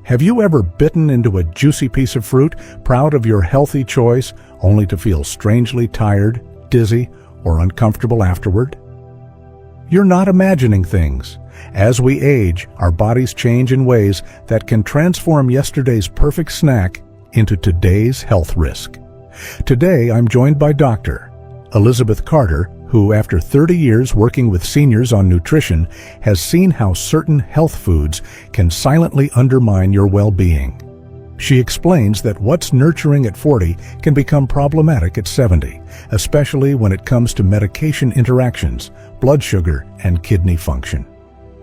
Have you ever bitten into a juicy piece of fruit, proud of your healthy choice, only to feel strangely tired, dizzy, or uncomfortable afterward? You're not imagining things. As we age, our bodies change in ways that can transform yesterday's perfect snack into today's health risk. Today, I'm joined by Dr. Elizabeth Carter, who, after 30 years working with seniors on nutrition, has seen how certain health foods can silently undermine your well-being. She explains that what's nurturing at 40 can become problematic at 70, especially when it comes to medication interactions, blood sugar, and kidney function.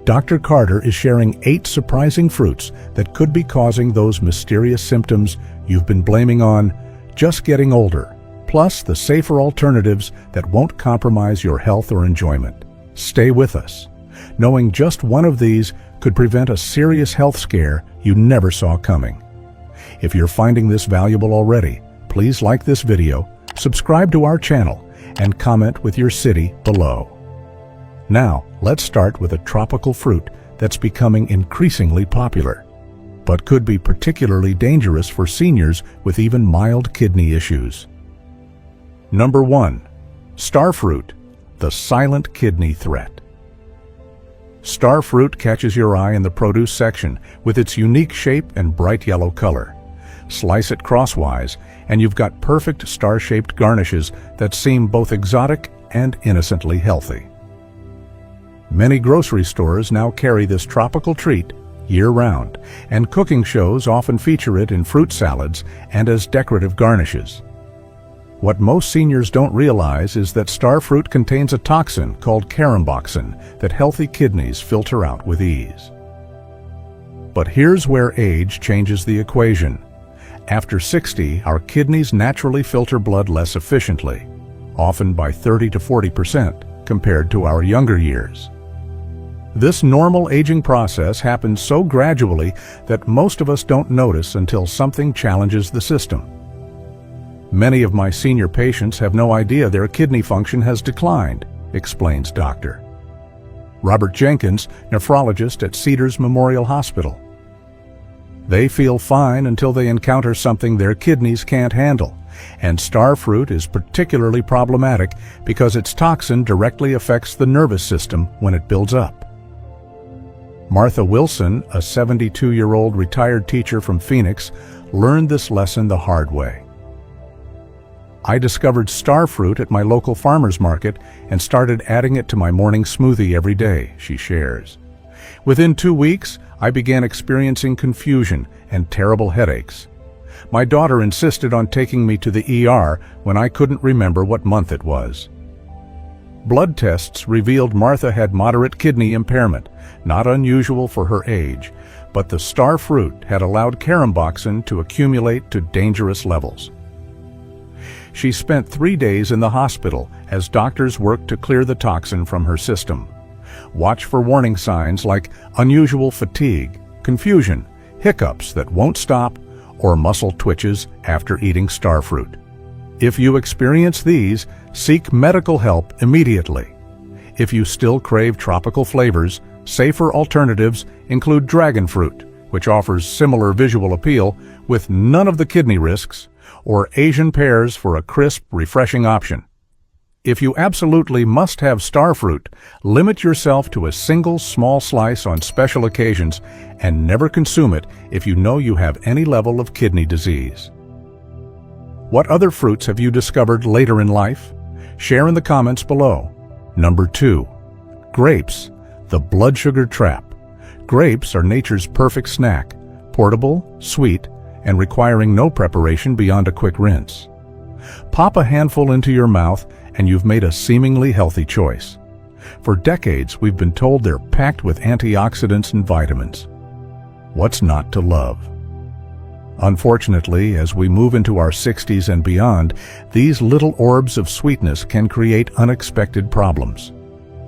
Dr. Carter is sharing 8 surprising fruits that could be causing those mysterious symptoms you've been blaming on just getting older, plus the safer alternatives that won't compromise your health or enjoyment. Stay with us. Knowing just one of these could prevent a serious health scare you never saw coming. If you're finding this valuable already, please like this video, subscribe to our channel, and comment with your city below. Now, let's start with a tropical fruit that's becoming increasingly popular, but could be particularly dangerous for seniors with even mild kidney issues. Number 1. Starfruit, the silent kidney threat. Starfruit catches your eye in the produce section with its unique shape and bright yellow color. Slice it crosswise, and you've got perfect star-shaped garnishes that seem both exotic and innocently healthy. Many grocery stores now carry this tropical treat year-round, and cooking shows often feature it in fruit salads and as decorative garnishes. What most seniors don't realize is that starfruit contains a toxin called caramboxin that healthy kidneys filter out with ease. But here's where age changes the equation. After 60, our kidneys naturally filter blood less efficiently, often by 30 to 40% compared to our younger years. This normal aging process happens so gradually that most of us don't notice until something challenges the system. Many of my senior patients have no idea their kidney function has declined, explains Dr. Robert Jenkins, nephrologist at Cedars Memorial Hospital. They feel fine until they encounter something their kidneys can't handle, and starfruit is particularly problematic because its toxin directly affects the nervous system when it builds up. Martha Wilson, a 72-year-old retired teacher from Phoenix, learned this lesson the hard way. I discovered starfruit at my local farmer's market and started adding it to my morning smoothie every day, she shares. Within 2 weeks, I began experiencing confusion and terrible headaches. My daughter insisted on taking me to the ER when I couldn't remember what month it was. Blood tests revealed Martha had moderate kidney impairment, not unusual for her age, but the starfruit had allowed caramboxin to accumulate to dangerous levels. She spent 3 days in the hospital as doctors worked to clear the toxin from her system. Watch for warning signs like unusual fatigue, confusion, hiccups that won't stop, or muscle twitches after eating starfruit. If you experience these, seek medical help immediately. If you still crave tropical flavors, safer alternatives include dragon fruit, which offers similar visual appeal with none of the kidney risks, or Asian pears for a crisp, refreshing option. If you absolutely must have starfruit, limit yourself to a single small slice on special occasions and never consume it if you know you have any level of kidney disease. What other fruits have you discovered later in life? Share in the comments below. Number 2. Grapes, the blood sugar trap. Grapes are nature's perfect snack, portable, sweet, and requiring no preparation beyond a quick rinse. Pop a handful into your mouth and you've made a seemingly healthy choice. For decades, we've been told they're packed with antioxidants and vitamins. What's not to love? Unfortunately, as we move into our 60s and beyond, these little orbs of sweetness can create unexpected problems.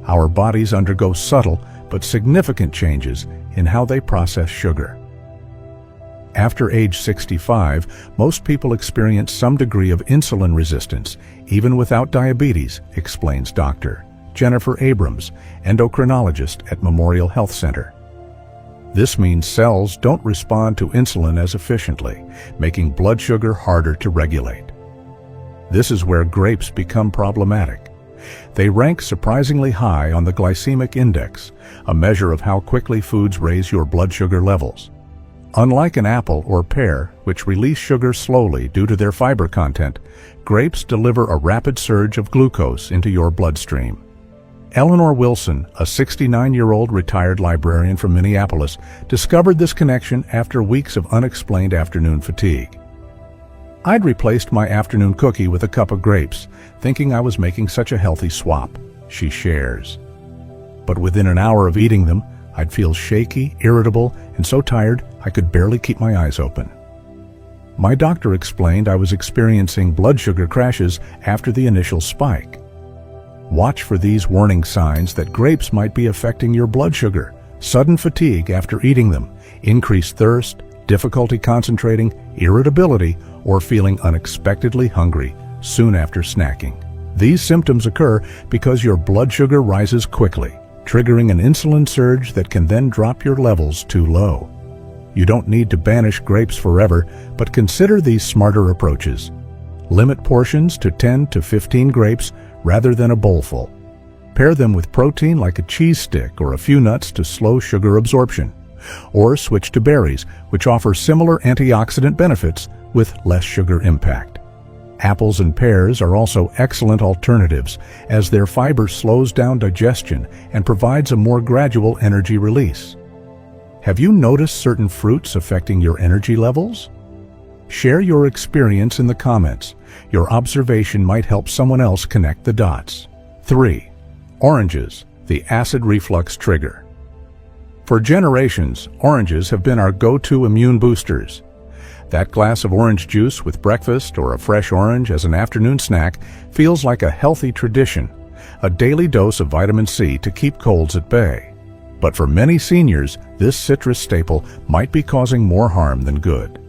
Our bodies undergo subtle but significant changes in how they process sugar. After age 65, most people experience some degree of insulin resistance, even without diabetes, explains Dr. Jennifer Abrams, endocrinologist at Memorial Health Center. This means cells don't respond to insulin as efficiently, making blood sugar harder to regulate. This is where grapes become problematic. They rank surprisingly high on the glycemic index, a measure of how quickly foods raise your blood sugar levels. Unlike an apple or pear, which release sugar slowly due to their fiber content, grapes deliver a rapid surge of glucose into your bloodstream. Eleanor Wilson, a 69-year-old retired librarian from Minneapolis, discovered this connection after weeks of unexplained afternoon fatigue. I'd replaced my afternoon cookie with a cup of grapes, thinking I was making such a healthy swap, she shares. But within an hour of eating them, I'd feel shaky, irritable, and so tired I could barely keep my eyes open. My doctor explained I was experiencing blood sugar crashes after the initial spike. Watch for these warning signs that grapes might be affecting your blood sugar: sudden fatigue after eating them, increased thirst, difficulty concentrating, irritability, or feeling unexpectedly hungry soon after snacking. These symptoms occur because your blood sugar rises quickly, triggering an insulin surge that can then drop your levels too low. You don't need to banish grapes forever, but consider these smarter approaches. Limit portions to 10 to 15 grapes rather than a bowlful. Pair them with protein like a cheese stick or a few nuts to slow sugar absorption. Or switch to berries, which offer similar antioxidant benefits with less sugar impact. Apples and pears are also excellent alternatives, as their fiber slows down digestion and provides a more gradual energy release. Have you noticed certain fruits affecting your energy levels? Share your experience in the comments. Your observation might help someone else connect the dots. 3. Oranges, the acid reflux trigger. For generations, oranges have been our go-to immune boosters. That glass of orange juice with breakfast or a fresh orange as an afternoon snack feels like a healthy tradition, a daily dose of vitamin C to keep colds at bay. But for many seniors, this citrus staple might be causing more harm than good.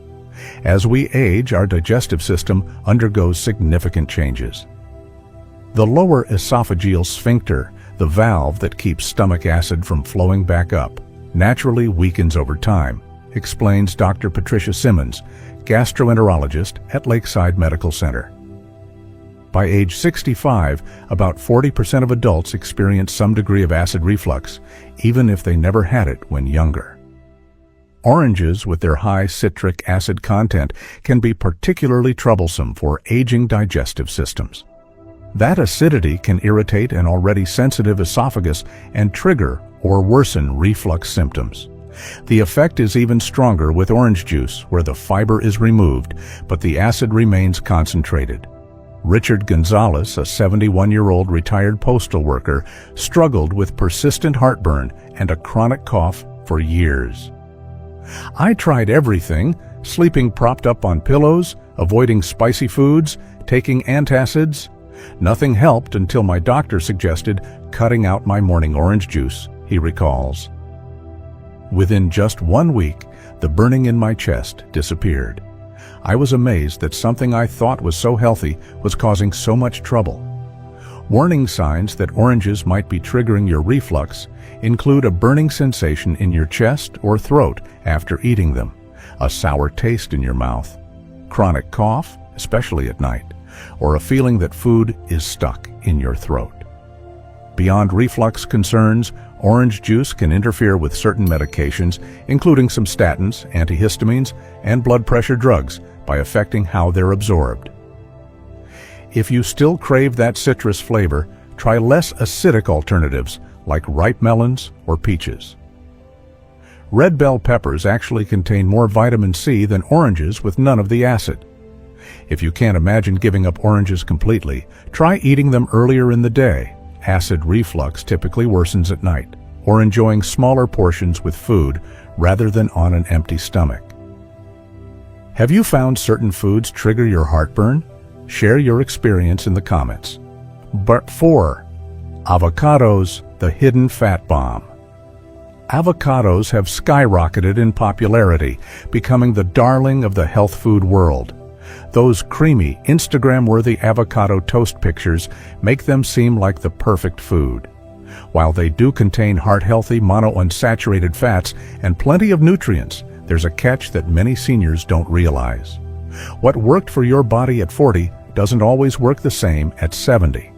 As we age, our digestive system undergoes significant changes. The lower esophageal sphincter, the valve that keeps stomach acid from flowing back up, naturally weakens over time, explains Dr. Patricia Simmons, gastroenterologist at Lakeside Medical Center. By age 65, about 40% of adults experience some degree of acid reflux, even if they never had it when younger. Oranges, with their high citric acid content, can be particularly troublesome for aging digestive systems. That acidity can irritate an already sensitive esophagus and trigger or worsen reflux symptoms. The effect is even stronger with orange juice, where the fiber is removed, but the acid remains concentrated. Richard Gonzalez, a 71-year-old retired postal worker, struggled with persistent heartburn and a chronic cough for years. I tried everything, sleeping propped up on pillows, avoiding spicy foods, taking antacids. Nothing helped until my doctor suggested cutting out my morning orange juice, he recalls. Within just 1 week, the burning in my chest disappeared. I was amazed that something I thought was so healthy was causing so much trouble. Warning signs that oranges might be triggering your reflux include a burning sensation in your chest or throat after eating them, a sour taste in your mouth, chronic cough, especially at night, or a feeling that food is stuck in your throat. Beyond reflux concerns, orange juice can interfere with certain medications, including some statins, antihistamines, and blood pressure drugs, by affecting how they're absorbed. If you still crave that citrus flavor, try less acidic alternatives like ripe melons or peaches. Red bell peppers actually contain more vitamin C than oranges with none of the acid. If you can't imagine giving up oranges completely, try eating them earlier in the day. Acid reflux typically worsens at night, or enjoying smaller portions with food rather than on an empty stomach. Have you found certain foods trigger your heartburn? Share your experience in the comments. But 4. Avocados, the hidden fat bomb. Avocados have skyrocketed in popularity, becoming the darling of the health food world. Those creamy, Instagram-worthy avocado toast pictures make them seem like the perfect food. While they do contain heart-healthy monounsaturated fats and plenty of nutrients, there's a catch that many seniors don't realize. What worked for your body at 40 doesn't always work the same at 70.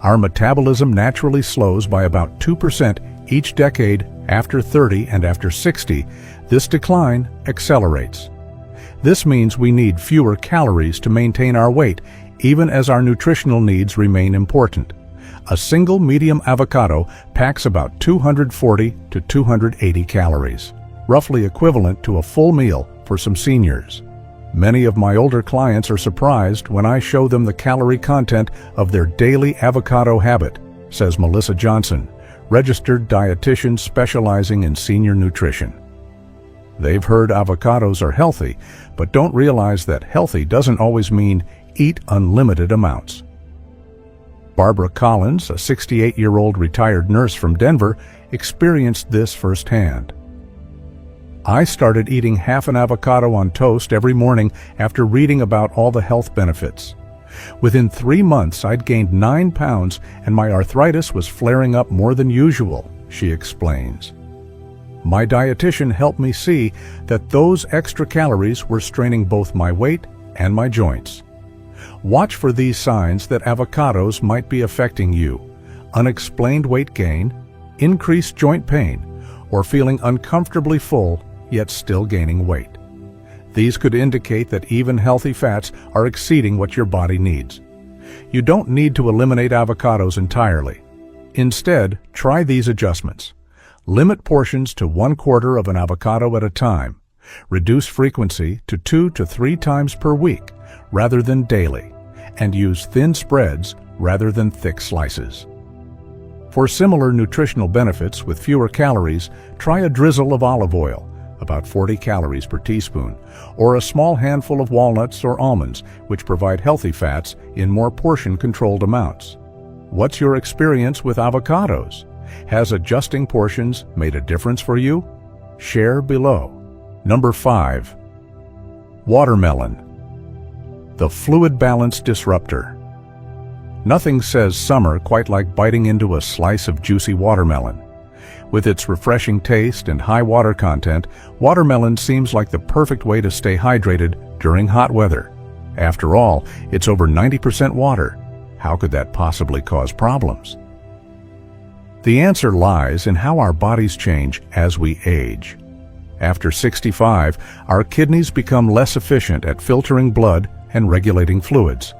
Our metabolism naturally slows by about 2% each decade. After 30 and after 60, this decline accelerates. This means we need fewer calories to maintain our weight, even as our nutritional needs remain important. A single medium avocado packs about 240 to 280 calories, roughly equivalent to a full meal for some seniors. Many of my older clients are surprised when I show them the calorie content of their daily avocado habit, says Melissa Johnson, registered dietitian specializing in senior nutrition. They've heard avocados are healthy, but don't realize that healthy doesn't always mean eat unlimited amounts. Barbara Collins, a 68-year-old retired nurse from Denver, experienced this firsthand. I started eating half an avocado on toast every morning after reading about all the health benefits. Within 3 months, I'd gained 9 pounds and my arthritis was flaring up more than usual, she explains. My dietitian helped me see that those extra calories were straining both my weight and my joints. Watch for these signs that avocados might be affecting you: unexplained weight gain, increased joint pain, or feeling uncomfortably full yet still gaining weight. These could indicate that even healthy fats are exceeding what your body needs. You don't need to eliminate avocados entirely. Instead, try these adjustments. Limit portions to 1/4 of an avocado at a time. Reduce frequency to 2 to 3 times per week rather than daily, and use thin spreads rather than thick slices. For similar nutritional benefits with fewer calories, try a drizzle of olive oil, about 40 calories per teaspoon, or a small handful of walnuts or almonds, which provide healthy fats in more portion-controlled amounts. What's your experience with avocados? Has adjusting portions made a difference for you? Share below. Number 5. Watermelon. The fluid balance disruptor. Nothing says summer quite like biting into a slice of juicy watermelon. With its refreshing taste and high water content, watermelon seems like the perfect way to stay hydrated during hot weather. After all, it's over 90% water. How could that possibly cause problems? The answer lies in how our bodies change as we age. After 65, our kidneys become less efficient at filtering blood and regulating fluids.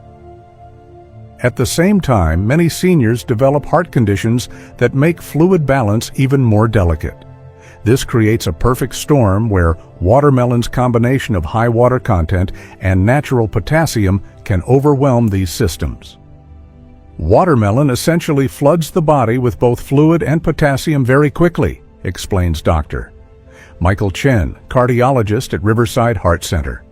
At the same time, many seniors develop heart conditions that make fluid balance even more delicate. This creates a perfect storm where watermelon's combination of high water content and natural potassium can overwhelm these systems. Watermelon essentially floods the body with both fluid and potassium very quickly, explains Dr. Michael Chen, cardiologist at Riverside Heart Center.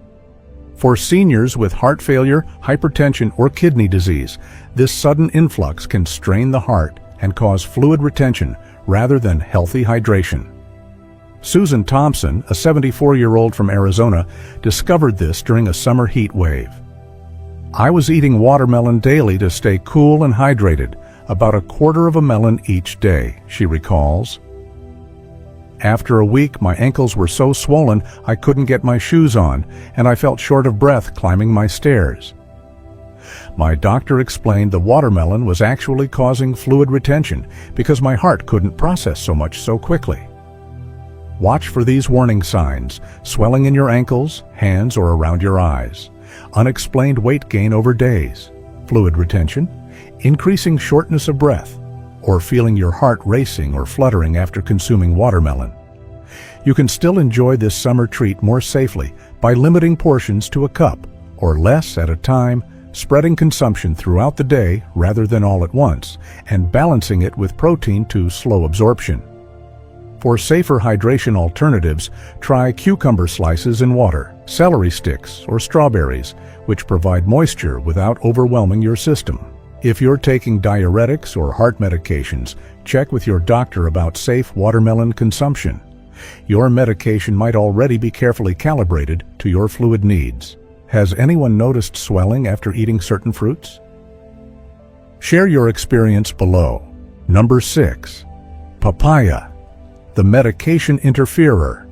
For seniors with heart failure, hypertension, or kidney disease, this sudden influx can strain the heart and cause fluid retention rather than healthy hydration. Susan Thompson, a 74-year-old from Arizona, discovered this during a summer heat wave. I was eating watermelon daily to stay cool and hydrated, about 1/4 of a melon each day, she recalls. After a week, my ankles were so swollen I couldn't get my shoes on, and I felt short of breath climbing my stairs. My doctor explained the watermelon was actually causing fluid retention because my heart couldn't process so much so quickly. Watch for these warning signs: swelling in your ankles, hands, or around your eyes, unexplained weight gain over days, fluid retention, increasing shortness of breath, or feeling your heart racing or fluttering after consuming watermelon. You can still enjoy this summer treat more safely by limiting portions to a cup or less at a time, spreading consumption throughout the day rather than all at once, and balancing it with protein to slow absorption. For safer hydration alternatives, try cucumber slices in water, celery sticks, or strawberries, which provide moisture without overwhelming your system. If you're taking diuretics or heart medications, check with your doctor about safe watermelon consumption. Your medication might already be carefully calibrated to your fluid needs. Has anyone noticed swelling after eating certain fruits? Share your experience below. Number 6. Papaya, the medication interferer.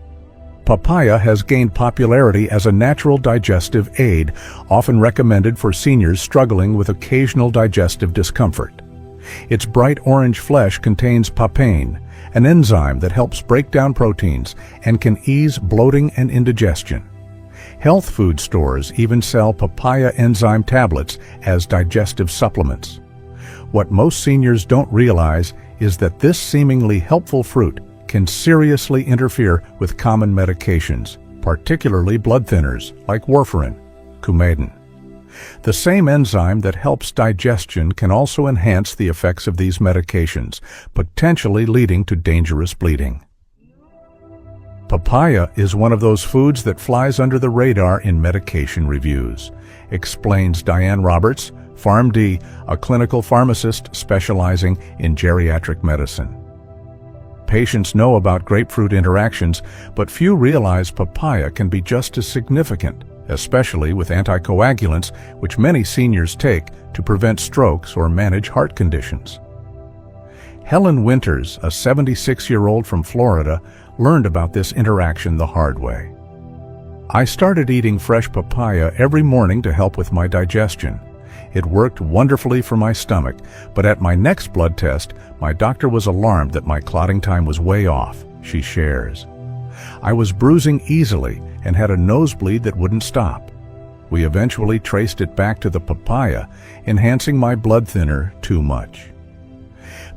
Papaya has gained popularity as a natural digestive aid, often recommended for seniors struggling with occasional digestive discomfort. Its bright orange flesh contains papain, an enzyme that helps break down proteins and can ease bloating and indigestion. Health food stores even sell papaya enzyme tablets as digestive supplements. What most seniors don't realize is that this seemingly helpful fruit can seriously interfere with common medications, particularly blood thinners like warfarin, Coumadin. The same enzyme that helps digestion can also enhance the effects of these medications, potentially leading to dangerous bleeding. Papaya is one of those foods that flies under the radar in medication reviews, explains Diane Roberts, PharmD, a clinical pharmacist specializing in geriatric medicine. Patients know about grapefruit interactions, but few realize papaya can be just as significant, especially with anticoagulants, which many seniors take to prevent strokes or manage heart conditions. Helen Winters, a 76-year-old from Florida, learned about this interaction the hard way. I started eating fresh papaya every morning to help with my digestion. It worked wonderfully for my stomach, but at my next blood test, my doctor was alarmed that my clotting time was way off, she shares. I was bruising easily and had a nosebleed that wouldn't stop. We eventually traced it back to the papaya, enhancing my blood thinner too much.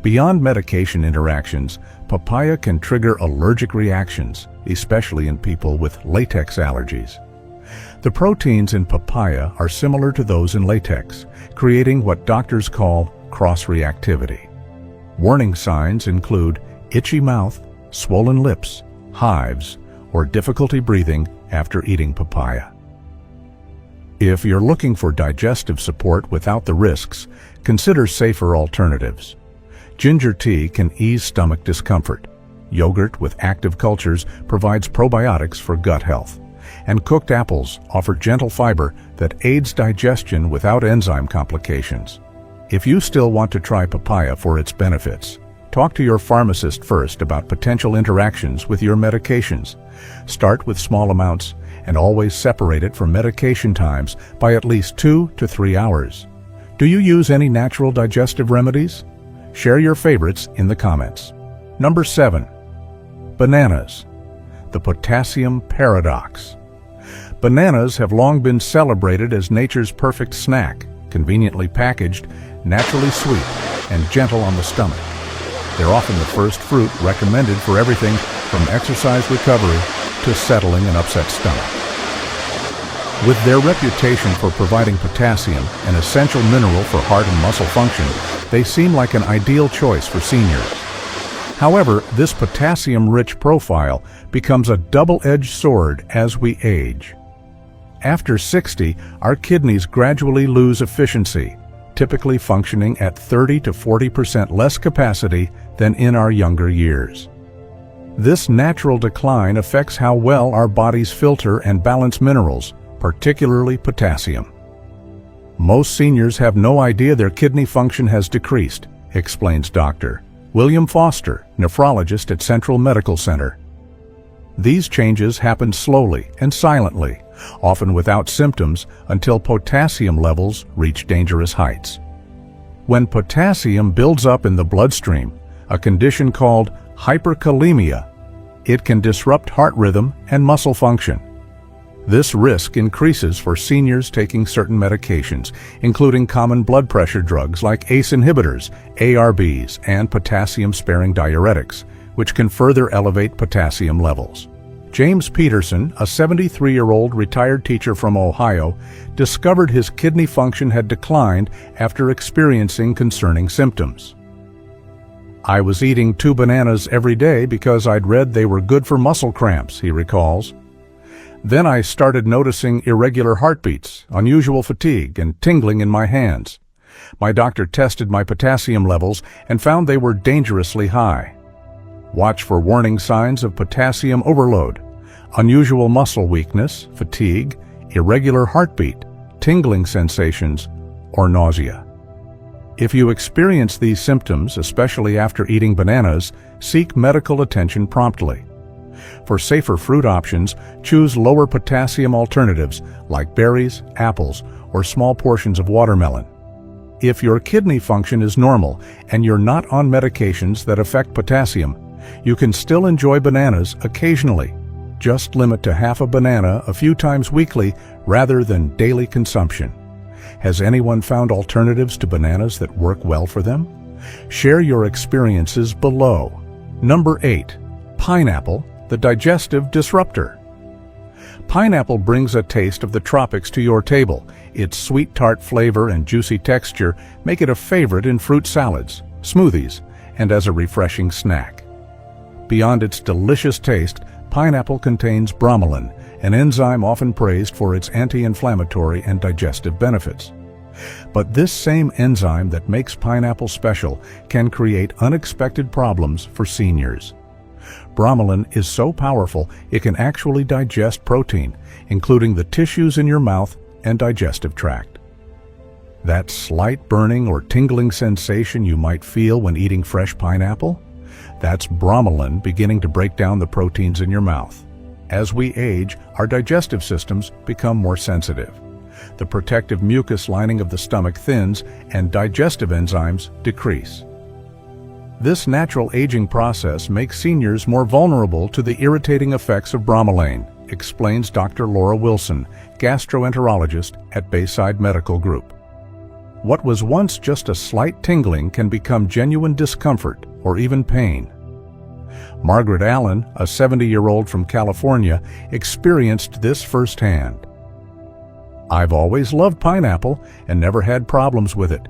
Beyond medication interactions, papaya can trigger allergic reactions, especially in people with latex allergies. The proteins in papaya are similar to those in latex, creating what doctors call cross-reactivity. Warning signs include itchy mouth, swollen lips, hives, or difficulty breathing after eating papaya. If you're looking for digestive support without the risks, consider safer alternatives. Ginger tea can ease stomach discomfort. Yogurt with active cultures provides probiotics for gut health. And cooked apples offer gentle fiber that aids digestion without enzyme complications. If you still want to try papaya for its benefits, talk to your pharmacist first about potential interactions with your medications. Start with small amounts and always separate it from medication times by at least 2 to 3 hours. Do you use any natural digestive remedies? Share your favorites in the comments. Number 7. Bananas. The potassium paradox. Bananas have long been celebrated as nature's perfect snack, conveniently packaged, naturally sweet, and gentle on the stomach. They're often the first fruit recommended for everything from exercise recovery to settling an upset stomach. With their reputation for providing potassium, an essential mineral for heart and muscle function, they seem like an ideal choice for seniors. However, this potassium-rich profile becomes a double-edged sword as we age. After 60, our kidneys gradually lose efficiency, typically functioning at 30 to 40% less capacity than in our younger years. This natural decline affects how well our bodies filter and balance minerals, particularly potassium. Most seniors have no idea their kidney function has decreased, explains Dr. William Foster, nephrologist at Central Medical Center. These changes happen slowly and silently, often without symptoms, until potassium levels reach dangerous heights. When potassium builds up in the bloodstream, a condition called hyperkalemia, it can disrupt heart rhythm and muscle function. This risk increases for seniors taking certain medications, including common blood pressure drugs like ACE inhibitors, ARBs, and potassium-sparing diuretics, which can further elevate potassium levels. James Peterson, a 73-year-old retired teacher from Ohio, discovered his kidney function had declined after experiencing concerning symptoms. I was eating 2 bananas every day because I'd read they were good for muscle cramps, he recalls. Then I started noticing irregular heartbeats, unusual fatigue, and tingling in my hands. My doctor tested my potassium levels and found they were dangerously high. Watch for warning signs of potassium overload, unusual muscle weakness, fatigue, irregular heartbeat, tingling sensations, or nausea. If you experience these symptoms, especially after eating bananas, seek medical attention promptly. For safer fruit options, choose lower potassium alternatives like berries, apples, or small portions of watermelon. If your kidney function is normal and you're not on medications that affect potassium, you can still enjoy bananas occasionally. Just limit to half a banana a few times weekly rather than daily consumption. Has anyone found alternatives to bananas that work well for them? Share your experiences below. Number 8. Pineapple, the digestive disruptor. Pineapple brings a taste of the tropics to your table. Its sweet tart flavor and juicy texture make it a favorite in fruit salads, smoothies, and as a refreshing snack. Beyond its delicious taste, pineapple contains bromelain, an enzyme often praised for its anti-inflammatory and digestive benefits. But this same enzyme that makes pineapple special can create unexpected problems for seniors. Bromelain is so powerful it can actually digest protein, including the tissues in your mouth and digestive tract. That slight burning or tingling sensation you might feel when eating fresh pineapple? That's bromelain beginning to break down the proteins in your mouth. As we age, our digestive systems become more sensitive. The protective mucus lining of the stomach thins and digestive enzymes decrease. This natural aging process makes seniors more vulnerable to the irritating effects of bromelain, explains Dr. Laura Wilson, gastroenterologist at Bayside Medical Group. What was once just a slight tingling can become genuine discomfort or even pain. Margaret Allen, a 70-year-old from California, experienced this firsthand. I've always loved pineapple and never had problems with it.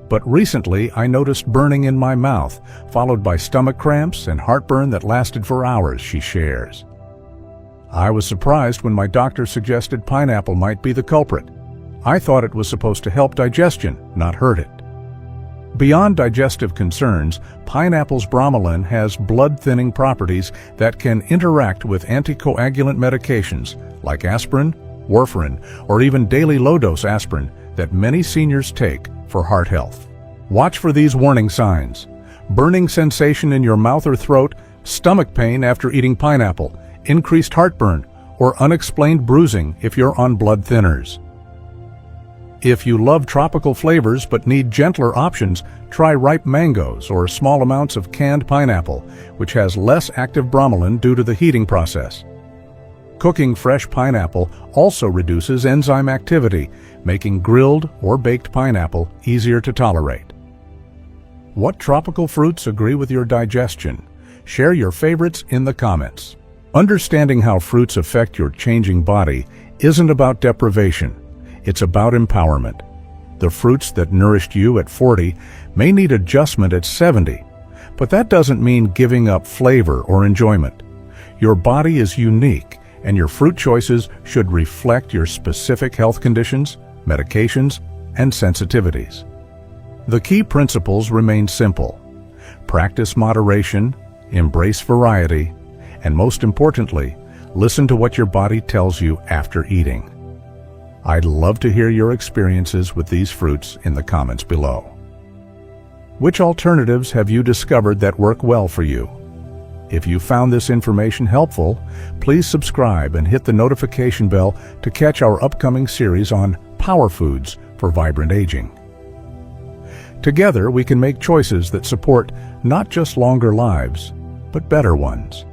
But recently I noticed burning in my mouth, followed by stomach cramps and heartburn that lasted for hours, she shares. I was surprised when my doctor suggested pineapple might be the culprit. I thought it was supposed to help digestion, not hurt it. Beyond digestive concerns, pineapple's bromelain has blood-thinning properties that can interact with anticoagulant medications like aspirin, warfarin, or even daily low-dose aspirin that many seniors take for heart health. Watch for these warning signs: burning sensation in your mouth or throat, stomach pain after eating pineapple, increased heartburn, or unexplained bruising if you're on blood thinners. If you love tropical flavors but need gentler options, try ripe mangoes or small amounts of canned pineapple, which has less active bromelain due to the heating process. Cooking fresh pineapple also reduces enzyme activity, making grilled or baked pineapple easier to tolerate. What tropical fruits agree with your digestion? Share your favorites in the comments. Understanding how fruits affect your changing body isn't about deprivation. It's about empowerment. The fruits that nourished you at 40 may need adjustment at 70, but that doesn't mean giving up flavor or enjoyment. Your body is unique, and your fruit choices should reflect your specific health conditions, medications, and sensitivities. The key principles remain simple. Practice moderation, embrace variety, and most importantly, listen to what your body tells you after eating. I'd love to hear your experiences with these fruits in the comments below. Which alternatives have you discovered that work well for you? If you found this information helpful, please subscribe and hit the notification bell to catch our upcoming series on Power Foods for Vibrant Aging. Together, we can make choices that support not just longer lives, but better ones.